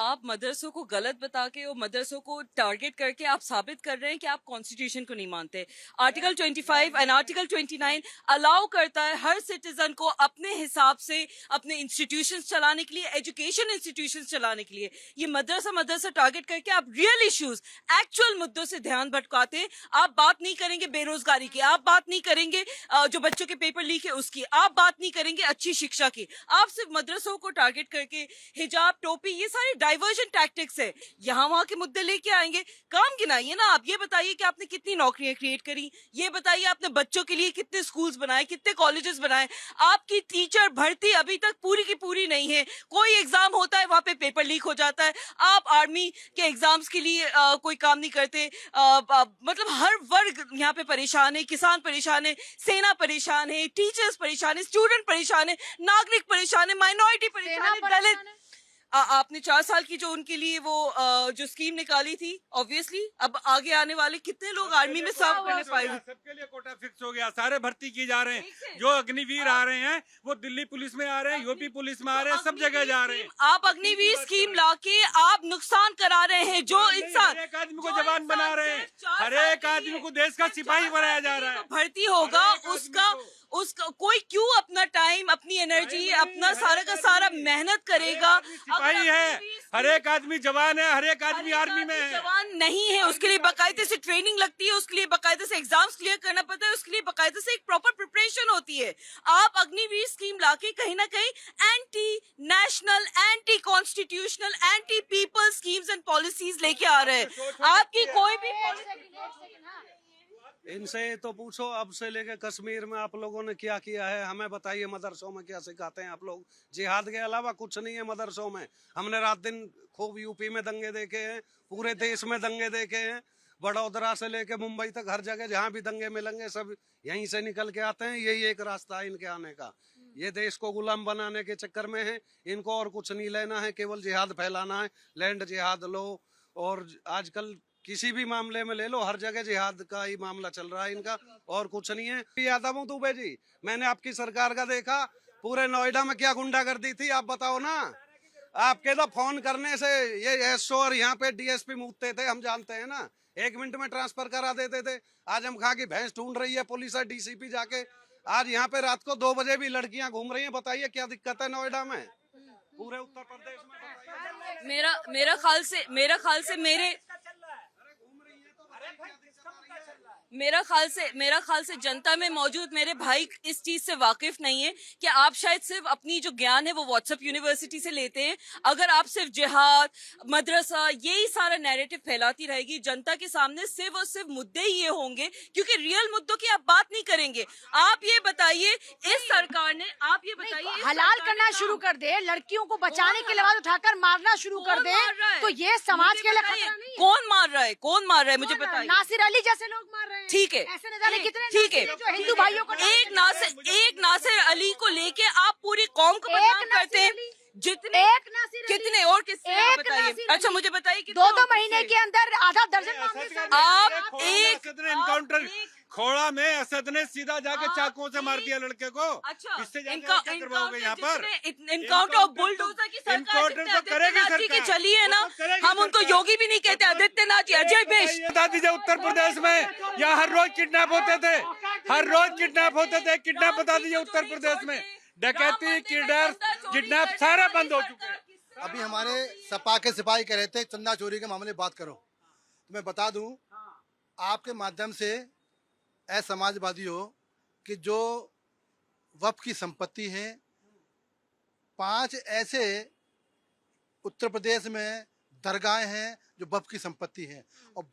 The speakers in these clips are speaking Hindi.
आप मदरसों को गलत बता के और मदरसों को टारगेट करके आप साबित कर रहे हैं कि आप कॉन्स्टिट्यूशन को नहीं मानते। आर्टिकल 25 एंड आर्टिकल 29 अलाउ करता है हर सिटीजन को अपने हिसाब से अपने इंस्टीट्यूशंस चलाने के लिए, एजुकेशन इंस्टीट्यूशंस चलाने के लिए। ये मदरसा टारगेट करके आप रियल इश्यूज, एक्चुअल मुद्दों से ध्यान भटकाते हैं। आप बात नहीं करेंगे बेरोजगारी की, आप बात नहीं करेंगे जो बच्चों के पेपर लीक है उसकी, आप बात नहीं करेंगे अच्छी शिक्षा की। आप सिर्फ मदरसों को टारगेट करके हिजाब, टोपी, ये सारी डाइवर्जन टैक्टिक्स है। यहाँ वहां के मुद्दे लेके आएंगे। काम गिनाइए ना। आप ये बताइए कि आपने कितनी नौकरियां क्रिएट करी, ये बताइए आपने बच्चों के लिए कितने स्कूल्स बनाए, कितने कॉलेजेस बनाए। आपकी टीचर भर्ती अभी तक पूरी की पूरी नहीं है। कोई एग्जाम होता है वहां पे पेपर लीक हो जाता है। आप आर्मी के एग्जाम्स के लिए कोई काम नहीं करते। मतलब हर वर्ग यहाँ पे परेशान है। किसान परेशान है, सेना परेशान है, टीचर्स परेशान है, स्टूडेंट परेशान है, नागरिक परेशान है, माइनॉरिटी परेशान है, दलित। आपने 4 साल की जो उनके लिए वो जो स्कीम निकाली थी, ऑब्वियसली अब आगे आने वाले कितने लोग आर्मी में सर्व करने पाएंगे। सबके लिए कोटा फिक्स हो गया, सारे भर्ती की जा रहे हैं। जो अग्निवीर आ रहे हैं वो दिल्ली पुलिस में आ रहे हैं, यूपी पुलिस में आ रहे हैं, सब जगह जा रहे हैं। आप अग्निवीर स्कीम लाके आप नुकसान करा रहे हैं। जो इंसान हर एक आदमी को जवान बना रहे हैं, हर एक आदमी को देश का सिपाही बनाया जा रहा है। भर्ती होगा उसका कोई क्यों अपना टाइम, अपनी एनर्जी, अपना सारा का सारा मेहनत करेगा। सिपाही है, हर एक आदमी जवान है, हर एक आदमी आर्मी में है। जवान नहीं है, उसके लिए बाकायदे से ट्रेनिंग लगती है, उसके लिए बाकायदे से एग्जाम्स क्लियर करना पड़ता है, उसके लिए बाकायदे से एक प्रॉपर प्रिपरेशन होती है। आप अग्निवीर स्कीम लाके कहीं ना कहीं anti national, anti constitutional, anti people schemes and policies लेके आ रहे हैं। आपकी कोई भी इनसे तो पूछो अब से लेके कश्मीर में आप लोगों ने क्या किया है, हमें बताइए। मदरसों में क्या सिखाते हैं आप लोग? जिहाद के अलावा कुछ नहीं है मदरसों में। हमने रात दिन खूब यूपी में दंगे देखे हैं, पूरे देश में दंगे देखे हैं। वडोदरा से लेके मुंबई तक हर जगह जहाँ भी दंगे मिलेंगे सब यहीं से निकल के आते हैं। यही एक रास्ता है इनके आने का। ये देश को गुलाम बनाने के चक्कर में है। इनको और कुछ नहीं लेना है, केवल जिहाद फैलाना है। लैंड जिहाद लो, और आजकल किसी भी मामले में ले लो, हर जगह जिहाद का ही मामला चल रहा है इनका, और कुछ नहीं है। यादव हूँ दुबे जी, मैंने आपकी सरकार का देखा, पूरे नोएडा में क्या गुंडागर्दी थी आप बताओ ना। आपके तो फोन करने से ये एसओ और यहाँ पे डीएसपी मूतते थे, हम जानते हैं ना। 1 मिनट में ट्रांसफर करा देते थे। आज हम खा की भैंस ढूंढ रही है पुलिस है, डीसीपी जाके। आज यहाँ पे रात को 2 बजे भी लड़कियां घूम रही हैं। बताइए क्या दिक्कत है नोएडा में, पूरे उत्तर प्रदेश में। मेरा ख्याल से मेरा ख्याल से जनता में मौजूद मेरे भाई इस चीज से वाकिफ नहीं है कि आप शायद सिर्फ अपनी जो ज्ञान है वो व्हाट्सएप यूनिवर्सिटी से लेते हैं। अगर आप सिर्फ जिहाद, मदरसा, यही सारा नैरेटिव फैलाती रहेगी, जनता के सामने सिर्फ और सिर्फ मुद्दे ही ये होंगे, क्योंकि रियल मुद्दों की आप बात नहीं करेंगे। आप ये बताइए इस सरकार ने, आप ये बताइए हलाल करना शुरू कर दे, लड़कियों को बचाने के लिए उठाकर मारना शुरू कर दे, तो ये समाज के लिए खतरा नहीं है। कौन मार रहा है? कौन मार रहा है? मुझे बताइए। नासिर अली जैसे लोग मार रहे हैं। ठीक है, ऐसे न जाने कितने ठीक है, जो हिंदू भाइयों को एक नासिर अली को लेके आप पूरी कौम को बदनाम करते हैं। कितने और किससे बताइए? अच्छा मुझे बताइए कि 2-2 महीने के अंदर आधा दर्जन मामले। आप एक एनकाउंटर खोड़ा में असद ने सीधा जाके चाकुओं से मार दिया लड़के को। अच्छा, इससे क्या करवाओगे यहाँ पर? इनकाउंटर बुलडोजर की सरकार तो करेगी जी की सरकार। चली है ना। हम उनको योगी भी नहीं कहते, आदित्यनाथ जी, अजय बेश। बता दीजिए उत्तर प्रदेश में यहाँ हर रोज किडनैप होते थे, हर रोज किडनैप होते थे। किडनैप बता दीजिए उत्तर प्रदेश में, डकैती, किडनैप सारा बंद हो चुके हैं। अभी हमारे सपा के सिपाही कह रहे थे चंदा चोरी के मामले बात करो, तो मैं बता दूं आपके माध्यम से समाजवादी हो कि जो वक्फ की संपत्ति है, 5 ऐसे उत्तर प्रदेश में दरगाहें हैं जो वक्फ की संपत्ति है, और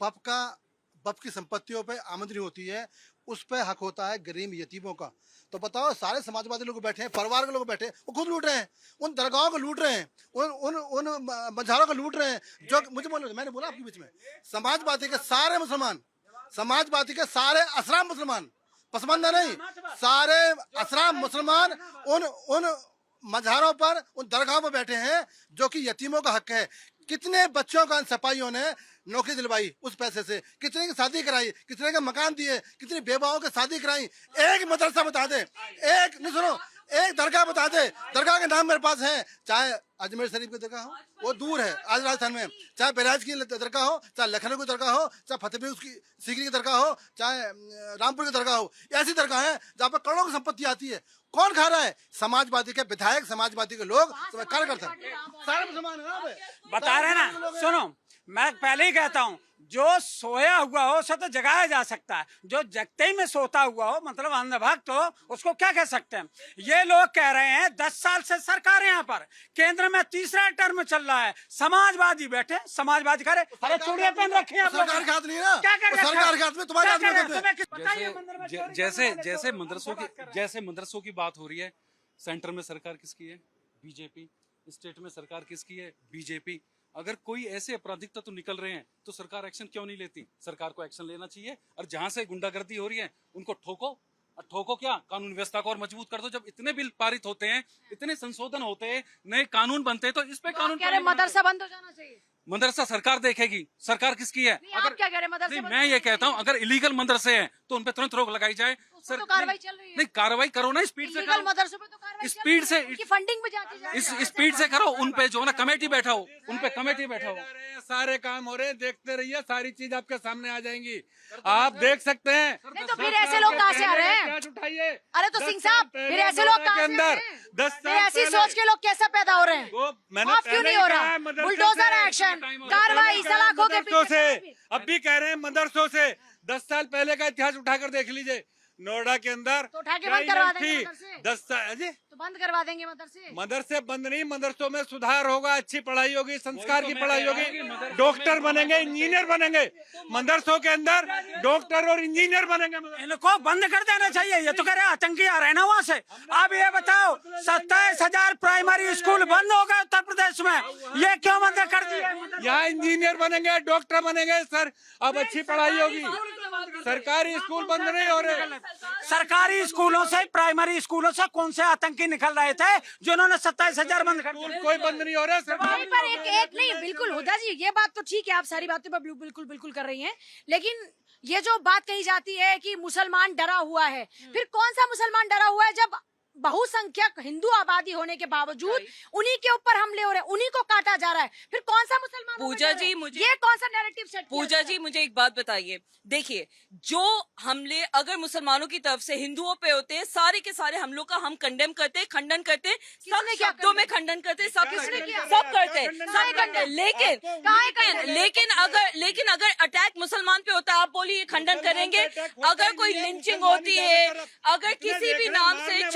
वक्फ की संपत्तियों पे आमदनी होती है, उस पे हक होता है गरीब यतीमों का। तो बताओ, सारे समाजवादी लोग बैठे हैं, परिवार के लोग बैठे हैं, वो खुद लूट रहे हैं, उन दरगाहों को लूट रहे हैं, उन मज़ारों को लूट रहे हैं। जो मुझे बोलो, मैंने बोला आपके बीच में, समाजवादी के सारे मुसलमान, समाजवादी के सारे असराम मुसलमान, पसमानदा नहीं, सारे असराम मुसलमान उन मज़ारों पर, उन दरगाहों पर बैठे हैं जो कि यतीमों का हक है। कितने बच्चों का सिपाहियों ने नौकरी दिलवाई उस पैसे से, कितने की शादी कराई, कितने के मकान दिए, कितनी बेवाओं की शादी कराई। एक मदरसा बता दे, एक नहीं सुनो, एक दरगाह बता दे, दरगाह के नाम मेरे पास है, चाहे अजमेर शरीफ की दरगाह हो, वो दूर है आज राजस्थान में, चाहे बहराइच की दरगाह हो, चाहे लखनऊ की दरगाह हो, चाहे फतेहपुर उसकी सीकरी की दरगाह हो, चाहे रामपुर की दरगाह हो, ऐसी दरगाह है जहाँ पर करोड़ों की संपत्ति आती है। कौन खा रहा है? समाजवादी के विधायक, समाजवादी के लोग, कार्यकर्ता, सारे मुसलमान हैं यहाँ पे। बता रहे ना, सुनो, मैं पहले ही कहता हूँ, जो सोया हुआ हो उसे तो जगाया जा सकता है, जो जगते ही में सोता हुआ हो, मतलब अंधभक्त हो, उसको क्या कह सकते हैं? ये लोग कह रहे हैं 10 साल से सरकार यहाँ पर, केंद्र में तीसरा टर्म चल रहा है, समाजवादी बैठे, समाजवादी करे, अरे चूड़ियां पहन रखे हैं आप लोग। सरकार के हाथ नहीं है ना, क्या कर रहे हैं? सरकार के हाथ में, तुम्हारे हाथ में है। जैसे मदरसों की बात हो रही है, सेंटर में सरकार किसकी है? बीजेपी। स्टेट में सरकार किसकी है? बीजेपी। अगर कोई ऐसे आपराधिक तत्व निकल रहे हैं तो सरकार एक्शन क्यों नहीं लेती? सरकार को एक्शन लेना चाहिए, और जहां से गुंडागर्दी हो रही है उनको ठोको। और ठोको क्या, कानून व्यवस्था को और मजबूत कर दो। जब इतने बिल पारित होते हैं, इतने संशोधन होते हैं, नए कानून बनते हैं, तो इस पे कानून कह रहे मदरसा बंद हो जाना चाहिए। मदरसा सरकार देखेगी, सरकार किसकी है? नहीं, आप क्या कह रहे हैं? मदरसे नहीं, बंद मैं ये कहता हूँ, अगर इलीगल मदरसे हैं तो उन पे तुरंत रोक लगाई जाए। सर तो कार्रवाई चल रही है। नहीं, कार्रवाई करो ना, स्पीड से इलीगल करो, मदरसों पे तो कार्रवाई चल स्पीड रही से, है। उनकी फंडिंग भी जाती जा रही इस है। स्पीड से करो। उन पे जो है ना कमेटी बैठा हो, उन पे कमेटी बैठा हो। सारे काम हो रहे हैं, देखते रहिए, सारी चीज आपके सामने आ जाएंगी, आप देख सकते हैं। नहीं तो फिर ऐसे लोग कहाँ से आ रहे हैं? कैश उठाइए। अरे तो सिंह साहब, फिर ऐसे लोग कहाँ से आ रहे हैं? 10 फिर साल ऐसी पहले- सोच के लोग कैसे पैदा हो रहे हैं? वो मैंने ऑफ क्यों पहले नहीं ही हो कहा रहा? है, मदरसे बुलडोजर से- एक्शन, पहले कार्रवाई, ही कहा है, सलाखों के मदरसों पीछे से, अब भी कह रहे हैं मदरसों से। 10 साल पहले का इतिहास उठाकर देख लीजिए, नोएडा के अंदर तो उठा के क्या बंद करवा इमेज देंगे थी। मदरसे। 10 साल जी, तो बंद करवा देंगे मदरसे। मदरसे बंद नहीं, मदरसों में सुधार होगा, अच्छी पढ़ाई होगी, संस्कार की पढ़ाई होगी, डॉक्टर बनेंगे, इंजीनियर बनेंगे। मदरसों के अंदर डॉक्टर और इंजीनियर बनेंगे। इनको बंद कर देना चाहिए। ये तो कह रहे हैं आतंकी आ रहे हैं ना वहाँ से। अब ये बताओ, 27,000 प्राइमरी स्कूल बंद हो गए उत्तर प्रदेश में, ये क्यों बंद कर दिए? यहाँ इंजीनियर बनेंगे, डॉक्टर बनेंगे सर, अब अच्छी पढ़ाई होगी। सरकारी स्कूल बंद नहीं हो रहे। सरकारी स्कूलों से, प्राइमरी स्कूलों से कौन से आतंकी निकल रहे थे जिन्होंने 27,000 बंद कर दिए? कोई बंद नहीं हो रहा सर। वहीं पर एक नहीं, बिल्कुल हुदा जी, ये बात तो ठीक है, आप सारी बातों पर बिल्कुल बिल्कुल कर रही हैं, लेकिन ये जो बात कही जाती है कि मुसलमान डरा हुआ है, फिर कौन सा मुसलमान डरा हुआ है जब बहुसंख्यक हिंदू आबादी होने के बावजूद उन्हीं के ऊपर हमले हो रहे हैं, उन्हीं को काटा जा रहा है, फिर कौन सा मुसलमान? पूजा जी, मुझे ये कौन सा नैरेटिव सेट? पूजा जी, मुझे एक बात बताइए। देखिए, जो हमले अगर मुसलमानों की तरफ से हिंदुओं पे होते हैं, सारे के सारे हमलों का हम कंडेम करते हैं, खंडन करते हैं, सब किसने क्या शब्दों में कंडेम? खंडन करते हैं, सब किसने किया? सब करते हैं, कंडेम सब नहीं करते हैं। करते। लेकिन अगर अटैक मुसलमान पे होता है, आप बोलिए खंडन करेंगे? अगर कोई लिंचिंग होती है, अगर किसी भी नाम से,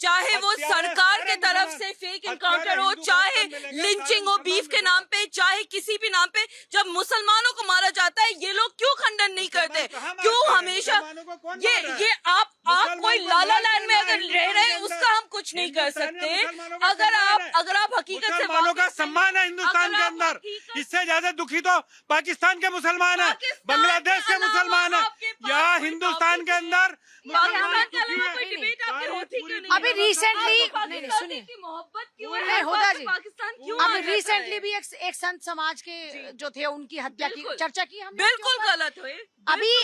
चाहे वो सरकार के तरफ से फेक इनकाउंटर हो, चाहे लिंचिंग हो बीफ के नाम पे, चाहे किसी भी नाम पे, जब मुसलमानों को मारा जाता है, ये लोग क्यों खंडन नहीं करते? क्यों हमेशा ये आप कोई लाला लैंड में अगर रह रहे हैं, उसका हम कुछ नहीं कर सकते। अगर आप हकीकत से मुसलमानों का वाकिफ हैं, सम्मान है हिंदुस्तान अगर के आप अंदर, हकीकत- इससे ज्यादा दुखी तो पाकिस्तान के मुसलमान है, पाकिस्तान बांग्लादेश के अलावा मुसलमान है। आपके पास यहाँ कोई हिंदुस्तान टॉपिक के अंदर पाकिस्तान के दुखी अलावा है। कोई डिबेट आपकी होती क्यों नहीं? अभी है? recently- आपको नहीं, पाकिस्तान सुनिए। की मोहब्बत क्यों है? नहीं, होदा जी। पाकिस्तान क्यों आ अभी जाता रिसेंटली है? भी एक संत समाज के जो थे उनकी हत्या की बिल्कुल। चर्चा की हमने। बिल्कुल उसके ऊपर। गलत हुए।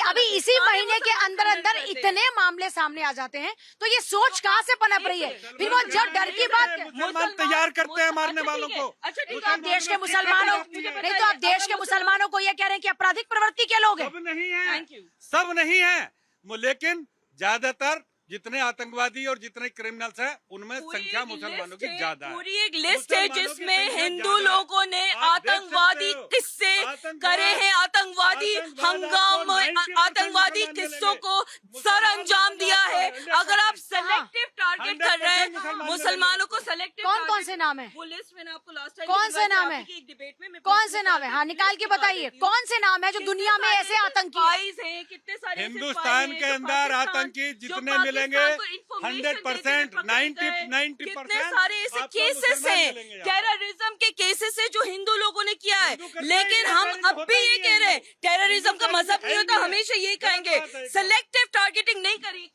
अभी इसी महीने के अंदर अंदर इतने मामले सामने आ जाते हैं, तो ये सोच कहाँ से पनप रही है? फिर वो जो डर की बात, मुसलमान तैयार करते हैं मारने वालों को। अच्छा ठीक नहीं है, तो आप देश के मुसलमानों, नहीं तो आप देश के मुसलमानों को ये कह रहे हैं कि आपराधिक प्रवृत्ति के लोग हैं। सब नहीं है, थैंक यू। सब नहीं है, लेकिन ज्यादातर जितने आतंकवादी और जितने क्रिमिनल्स हैं, उनमें पूरी संख्या एक मुसलमानों लिस्ट की है, ज्यादा है। पूरी एक लिस्ट है मुसलमानों की जिसमें संख्या हिंदू ज्यादा है। लोगों ने आप देख आतंकवादी सकते हो, किस्से आतंकवाद- करे हैं, आतंकवादी आतंकवाद हंगाम, आपको 90% आतंकवादी मुसलमान किस्सों मिलेंगे। को सर अंजाम दिया है। 100% अगर आप सेलेक्टिव टारगेट कर रहे हैं 100% मुसलमानों को, सेलेक्टिव कौन से नाम है? वो लिस्ट मैंने आपको लास्ट टाइम कौन से नाम है? एक डिबेट में मैं कौन से नाम है? हाँ, निकाल के बताइए, कौन से नाम है जो दुनिया में ऐसे आतंकी हैं? हैं, कितने सारे ऐसे हिंदुस्तान spy के हैं अंदर जो आतंकी जो जितने पाकिस्तान मिलेंगे को information 100% देते हैं, 90% कितने सारे ऐसे आपको केसेस मुसलमान हैं, मिलेंगे यहाँ। टेररिज्म के केसेस है जो हिंदू लोगों ने किया है। हिंदू करते लेकिन हैं, हम टेररिज्म अब होता भी ही ये नहीं कह है। रहे हैं टेररिज्म का हिंदू मजहब नहीं होता, है ही हमेशा यही नहीं है। कहेंगे गलत बात है। सेलेक्टिव टारगेटिंग नहीं करिए।